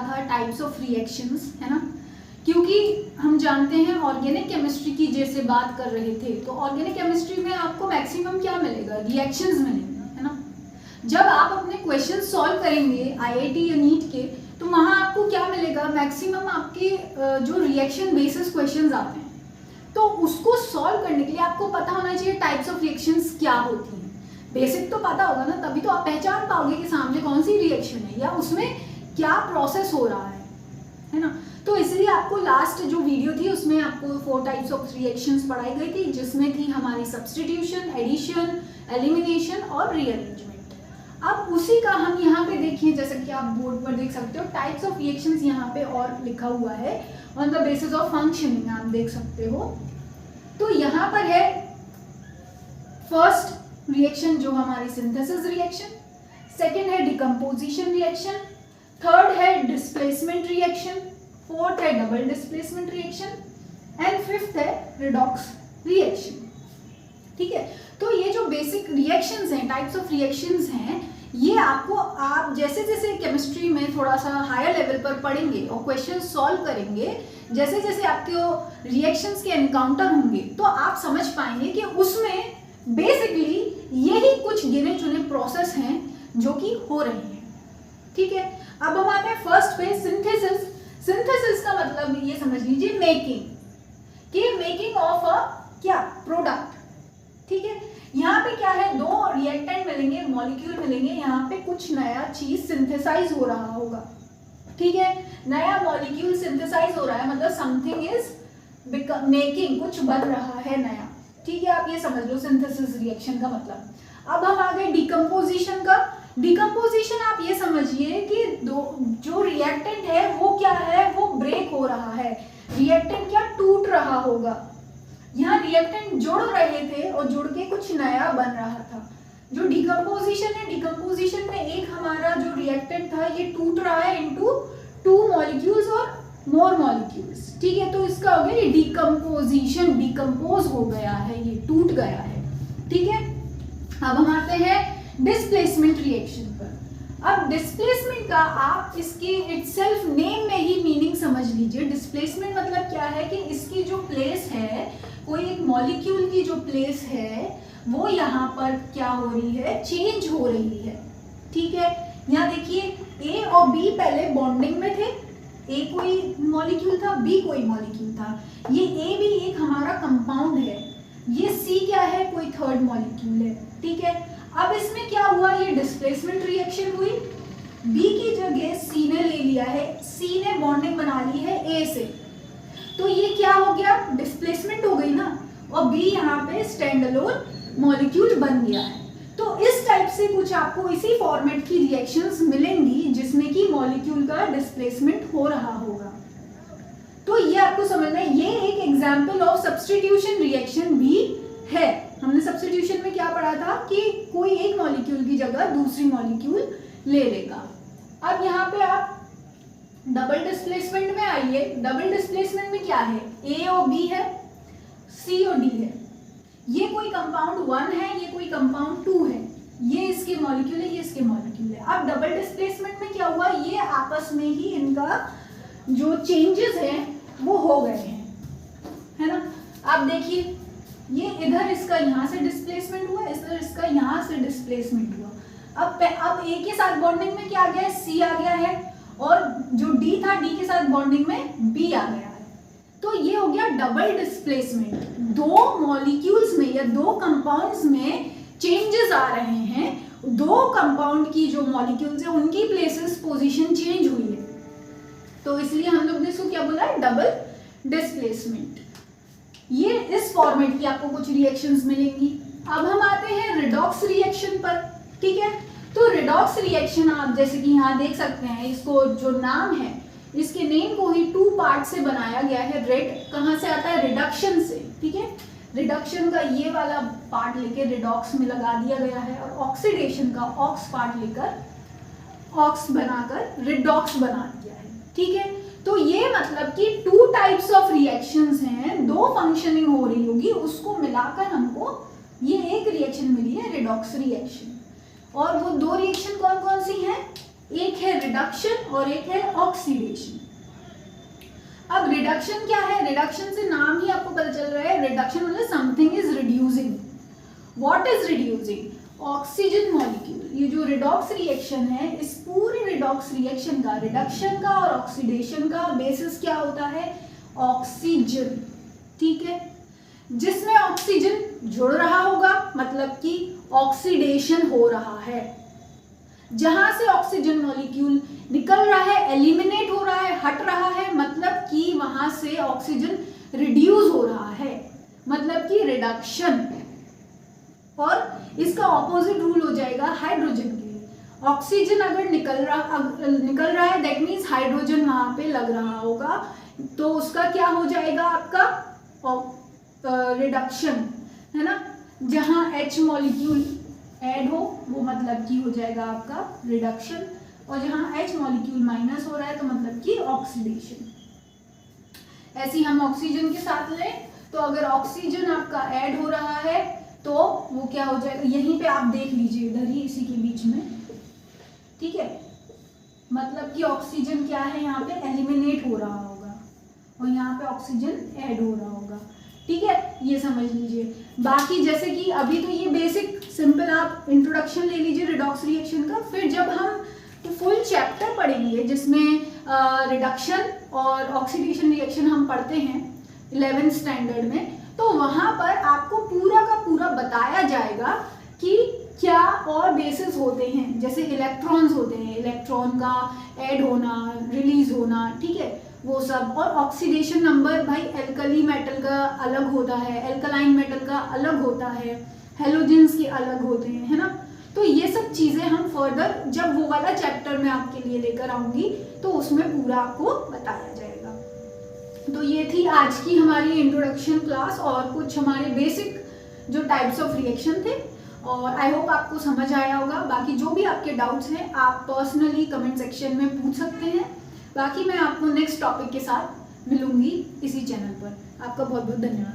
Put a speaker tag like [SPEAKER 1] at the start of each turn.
[SPEAKER 1] पढ़ा था types of reactions, है ना, क्योंकि हम जानते हैं ऑर्गेनिक केमिस्ट्री की जैसे बात कर रहे थे, तो ऑर्गेनिक केमिस्ट्री में आपको मैक्सिमम क्या मिलेगा, रिएक्शंस मिलेंगे, है ना। जब आप अपने क्वेश्चन सॉल्व करेंगे आईआईटी या नीट के, तो वहाँ आपको क्या मिलेगा, मैक्सिमम आपके जो रिएक्शन बेसिस क्वेश्चंस आते हैं, तो उसको सॉल्व करने के लिए आपको पता होना चाहिए टाइप्स ऑफ रिएक्शंस क्या होती हैं। बेसिक तो पता होगा ना, तभी तो आप पहचान पाओगे कि सामने कौन सी रिएक्शन है या उसमें क्या प्रोसेस हो रहा है ना। तो इसलिए आपको लास्ट जो वीडियो थी उसमें आपको 4 टाइप्स ऑफ रिएक्शंस पढ़ाई गई थी, जिसमें थी हमारी सब्स्टिट्यूशन, एडिशन, एलिमिनेशन और रीअरेंजमेंट। अब उसी का हम यहाँ पे देखिए, जैसे कि आप बोर्ड पर देख सकते हो टाइप्स ऑफ रिएक्शंस यहाँ पे और लिखा हुआ है on the basis of functioning, आप देख सकते हो। तो यहाँ पर है फर्स्ट रिएक्शन जो हमारी सिंथेसिस रिएक्शन, सेकेंड है डिकम्पोजिशन रिएक्शन, थर्ड है डिस्प्लेसमेंट रिएक्शन, फोर्थ है double displacement reaction and fifth है रिडॉक्स रिएक्शन। ठीक है, तो ये जो बेसिक रिएक्शंस हैं, टाइप्स ऑफ रिएक्शंस हैं, ये आपको आप जैसे जैसे केमिस्ट्री में थोड़ा सा हायर लेवल पर पढ़ेंगे और क्वेश्चन सॉल्व करेंगे, जैसे जैसे आपके रिएक्शंस के एनकाउंटर होंगे, तो आप समझ पाएंगे कि उसमें बेसिकली यही कुछ गिने चुने प्रोसेस हैं जो कि हो रहे हैं। ठीक है, अब हम आते हैं फर्स्ट पे सिंथेसिस। सिंथेसिस का मतलब ये समझ लीजिए मेकिंग ऑफ अ क्या प्रोडक्ट। ठीक है, यहाँ पे क्या है, 2 रिएक्टेंट मिलेंगे, मॉलिक्यूल मिलेंगे, यहाँ पे कुछ नया चीज सिंथेसाइज हो रहा होगा। ठीक है, नया मॉलिक्यूल सिंथेसाइज हो रहा है, मतलब समथिंग इज मेकिंग, कुछ बन रहा है नया। ठीक है, आप ये समझ लो सिंथेसिस रिएक्शन का मतलब। अब हम आ गए डिकम्पोजिशन का। डिकम्पोजिशन आप ये समझिए कि जो रिएक्टेंट है वो क्या है, वो ब्रेक हो रहा है, रिएक्टेंट क्या टूट रहा होगा। यहाँ रिएक्टेंट जुड़ रहे थे और जुड़ के कुछ नया बन रहा था। जो डिकम्पोजिशन है, डिकम्पोजिशन में एक हमारा जो रिएक्टेंट था ये टूट रहा है इनटू 2 मॉलिक्यूल्स और मोर मॉलिक्यूल्स। ठीक है, तो इसका हो गया ये डिकम्पोजिशन, डिकम्पोज हो गया है, ये टूट गया है। ठीक है, अब हम आते हैं डिस्प्लेसमेंट रिएक्शन पर। अब डिस्प्लेसमेंट का आप इसके इटसेल्फ नेम में ही मीनिंग समझ लीजिए। डिस्प्लेसमेंट मतलब क्या है कि इसकी जो प्लेस है, कोई एक मॉलिक्यूल की जो प्लेस है वो यहाँ पर क्या हो रही है, चेंज हो रही है। ठीक है, यहाँ देखिए ए और बी पहले बॉन्डिंग में थे, ए कोई मॉलिक्यूल था, बी कोई मॉलिक्यूल था। ये ए भी एक हमारा कंपाउंड है, ये सी क्या है, कोई थर्ड मॉलिक्यूल है। ठीक है, अब इसमें क्या हुआ, ये डिस्प्लेसमेंट रिएक्शन हुई, बी की जगह सी ने ले लिया है, सी ने बॉन्डिंग बना ली है ए से, तो ये क्या हो गया, डिस्प्लेसमेंट हो गई ना, और बी यहाँ पे स्टैंड अलोन मॉलिक्यूल बन गया है। तो इस टाइप से कुछ आपको इसी फॉर्मेट की रिएक्शंस मिलेंगी जिसमें कि मॉलिक्यूल का डिस्प्लेसमेंट हो रहा होगा। तो ये आपको समझना है, ये एक एग्जाम्पल ऑफ सब्स्टिट्यूशन रिएक्शन भी है। हमने सब्स्टिट्यूशन में क्या पढ़ा था कि कोई एक मॉलिक्यूल की जगह दूसरी मॉलिक्यूल ले लेगा। अब यहाँ पे आप डबल डिस्प्लेसमेंट में आइए। डबल डिस्प्लेसमेंट में क्या है, ए और बी है, सी और डी है, ये कोई कंपाउंड 1 है, ये कोई कंपाउंड 2 है, ये इसके मॉलिक्यूल है, ये इसके मॉलिक्यूल है। अब डबल डिस्प्लेसमेंट में क्या हुआ, ये आपस में ही इनका जो चेंजेस हैं वो हो गए हैं, है ना। आप देखिए ये इधर इसका यहाँ से डिस्प्लेसमेंट हुआ, इधर इसका यहाँ से डिस्प्लेसमेंट हुआ। अब ए के साथ बॉन्डिंग में क्या आ गया है, सी आ गया है, और जो डी था, डी के साथ बॉन्डिंग में बी आ गया है। तो ये हो गया डबल डिस्प्लेसमेंट। 2 मॉलिक्यूल्स में या 2 कंपाउंड्स में चेंजेस आ रहे हैं, 2 कंपाउंड की जो मॉलिक्यूल्स हैं उनकी प्लेसेस पोजीशन चेंज हुई है, तो इसलिए हम लोग ने इसको क्या बोला है, डबल डिस्प्लेसमेंट। ये इस फॉर्मेट की आपको कुछ रिएक्शंस मिलेंगी। अब हम आते हैं रिडॉक्स रिएक्शन पर। ठीक है, तो रिडॉक्स रिएक्शन आप जैसे कि यहाँ देख सकते हैं, इसको जो नाम है, इसके नेम को ही 2 पार्ट से बनाया गया है। रेड कहाँ से आता है, रिडक्शन से। ठीक है, रिडक्शन का ये वाला पार्ट लेके रिडॉक्स में लगा दिया गया है, और ऑक्सीडेशन का ऑक्स पार्ट लेकर ऑक्स बनाकर रिडॉक्स बना दिया है। ठीक है, तो ये मतलब कि 2 टाइप्स ऑफ रिएक्शंस हैं, 2 फंक्शनिंग हो रही होगी, उसको मिलाकर हमको ये एक रिएक्शन मिली है, रिडॉक्स रिएक्शन। और वो 2 रिएक्शन कौन कौन सी हैं, एक है रिडक्शन और एक है ऑक्सीडेशन। अब रिडक्शन क्या है? रिडक्शन से नाम ही आपको पता चल रहा है, रिडक्शन मतलब something is reducing. What is reducing? Oxygen molecule. ये जो रिडॉक्स रिएक्शन है, इस पूरे रिडॉक्स रिएक्शन का, रिडक्शन का और ऑक्सीडेशन का बेसिस क्या होता है? ऑक्सीजन। ठीक है, जिसमें ऑक्सीजन जुड़ रहा होगा मतलब कि ऑक्सीडेशन हो रहा है। जहां से ऑक्सीजन मॉलिक्यूल निकल रहा है, एलिमिनेट हो रहा है, हट रहा है, मतलब कि वहां से ऑक्सीजन रिड्यूस हो रहा है, मतलब कि रिडक्शन। और इसका ऑपोजिट रूल हो जाएगा हाइड्रोजन के लिए। ऑक्सीजन अगर निकल रहा है दैट मीन्स हाइड्रोजन वहां पे लग रहा होगा, तो उसका क्या हो जाएगा? आपका रिडक्शन, है ना। जहां H मॉलिक्यूल ऐड हो वो मतलब कि हो जाएगा आपका रिडक्शन, और जहां H मॉलिक्यूल माइनस हो रहा है तो मतलब कि ऑक्सीडेशन। ऐसे ही हम ऑक्सीजन के साथ लें तो अगर ऑक्सीजन आपका ऐड हो रहा है तो वो क्या हो जाएगा? यहीं पे आप देख लीजिए, इधर ही इसी के बीच में, ठीक है। मतलब कि ऑक्सीजन क्या है, यहाँ पे एलिमिनेट हो रहा होगा और यहाँ पे ऑक्सीजन ऐड हो रहा होगा, ठीक है, ये समझ लीजिए। बाकी जैसे कि अभी तो ये बेसिक सिंपल आप इंट्रोडक्शन ले लीजिए रिडॉक्स रिएक्शन का, फिर जब हम फुल चैप्टर पढ़ेंगे जिसमें रिडक्शन और ऑक्सीडेशन रिएक्शन हम पढ़ते हैं 11th स्टैंडर्ड में, तो वहां पर आपको पूरा का पूरा बताया जाएगा कि क्या और बेसिस होते हैं। जैसे इलेक्ट्रॉन्स होते हैं, इलेक्ट्रॉन का ऐड होना, रिलीज होना, ठीक है, वो सब। और ऑक्सीडेशन नंबर भाई एल्कली मेटल का अलग होता है, एल्कलाइन मेटल का अलग होता है, हेलोजेंस के अलग होते हैं, है ना। तो ये सब चीजें हम फर्दर जब वो वाला चैप्टर में आपके लिए लेकर आऊंगी तो उसमें पूरा आपको बताया जाएगा। तो ये थी आज की हमारी इंट्रोडक्शन क्लास और कुछ हमारे बेसिक जो टाइप्स ऑफ रिएक्शन थे, और आई होप आपको समझ आया होगा। बाकी जो भी आपके डाउट्स हैं आप पर्सनली कमेंट सेक्शन में पूछ सकते हैं। बाकी मैं आपको नेक्स्ट टॉपिक के साथ मिलूंगी इसी चैनल पर। आपका बहुत बहुत धन्यवाद।